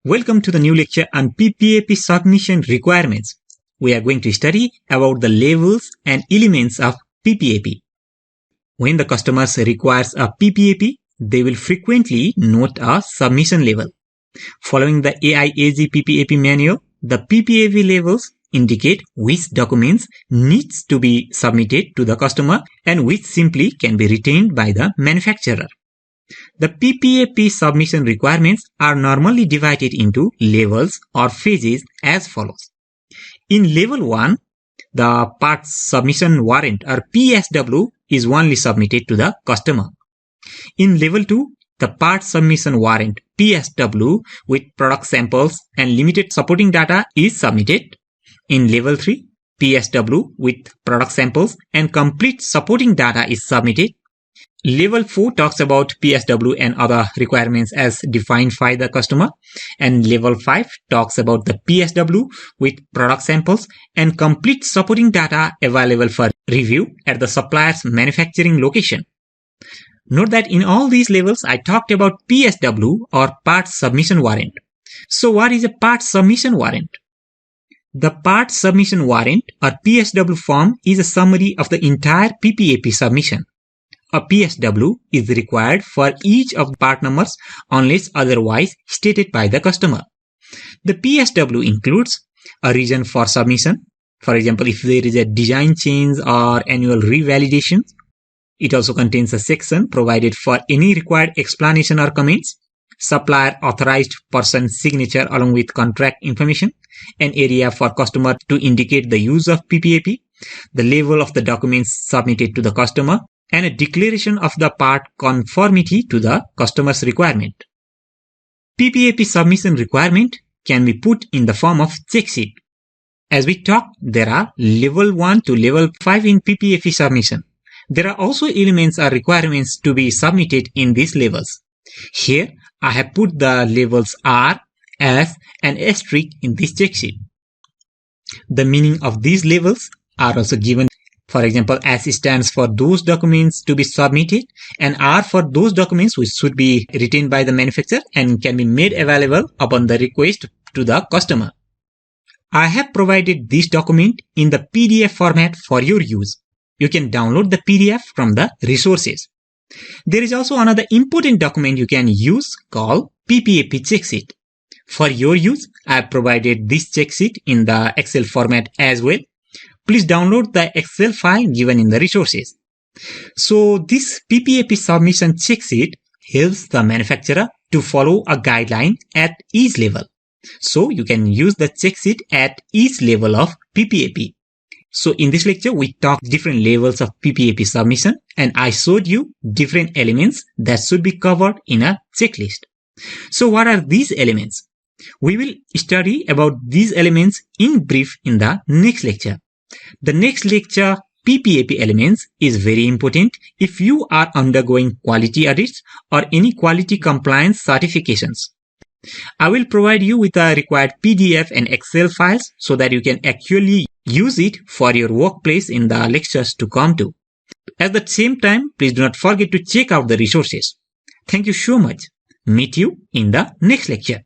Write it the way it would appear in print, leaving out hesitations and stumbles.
Welcome to the new lecture on PPAP submission requirements. We are going to study about the levels and elements of PPAP. When the customer requires a PPAP, they will frequently note a submission level. Following the AIAG PPAP manual, the PPAP levels indicate which documents needs to be submitted to the customer and which simply can be retained by the manufacturer. The PPAP submission requirements are normally divided into levels or phases as follows. In level 1, the part submission warrant or PSW is only submitted to the customer. In level 2, the part submission warrant PSW with product samples and limited supporting data is submitted. In level 3, PSW with product samples and complete supporting data is submitted. Level 4 talks about PSW and other requirements as defined by the customer, and Level 5 talks about the PSW with product samples and complete supporting data available for review at the supplier's manufacturing location. Note that in all these levels I talked about PSW or part submission warrant. So what is a part submission warrant? The part submission warrant or PSW form is a summary of the entire PPAP submission. A PSW is required for each of the part numbers unless otherwise stated by the customer. The PSW includes a reason for submission. For example, if there is a design change or annual revalidation. It also contains a section provided for any required explanation or comments, supplier authorized person's signature along with contract information, an area for customer to indicate the use of PPAP, the level of the documents submitted to the customer, and a declaration of the part conformity to the customer's requirement. PPAP submission requirement can be put in the form of check sheet. As we talked, there are level 1 to level 5 in PPAP submission. There are also elements or requirements to be submitted in these levels. Here, I have put the levels R, F, and asterisk in this check sheet. The meaning of these levels are also given. For example, S stands for those documents to be submitted and R for those documents which should be retained by the manufacturer and can be made available upon the request to the customer. I have provided this document in the PDF format for your use. You can download the PDF from the resources. There is also another important document you can use called PPAP check sheet. For your use, I have provided this check sheet in the Excel format as well. Please download the Excel file given in the resources. So this PPAP submission check sheet helps the manufacturer to follow a guideline at each level. So you can use the check sheet at each level of PPAP. So in this lecture, we talked different levels of PPAP submission and I showed you different elements that should be covered in a checklist. So what are these elements? We will study about these elements in brief in the next lecture. The next lecture, PPAP elements, is very important if you are undergoing quality audits or any quality compliance certifications. I will provide you with the required PDF and Excel files so that you can actually use it for your workplace in the lectures to come to. At the same time, please do not forget to check out the resources. Thank you so much. Meet you in the next lecture.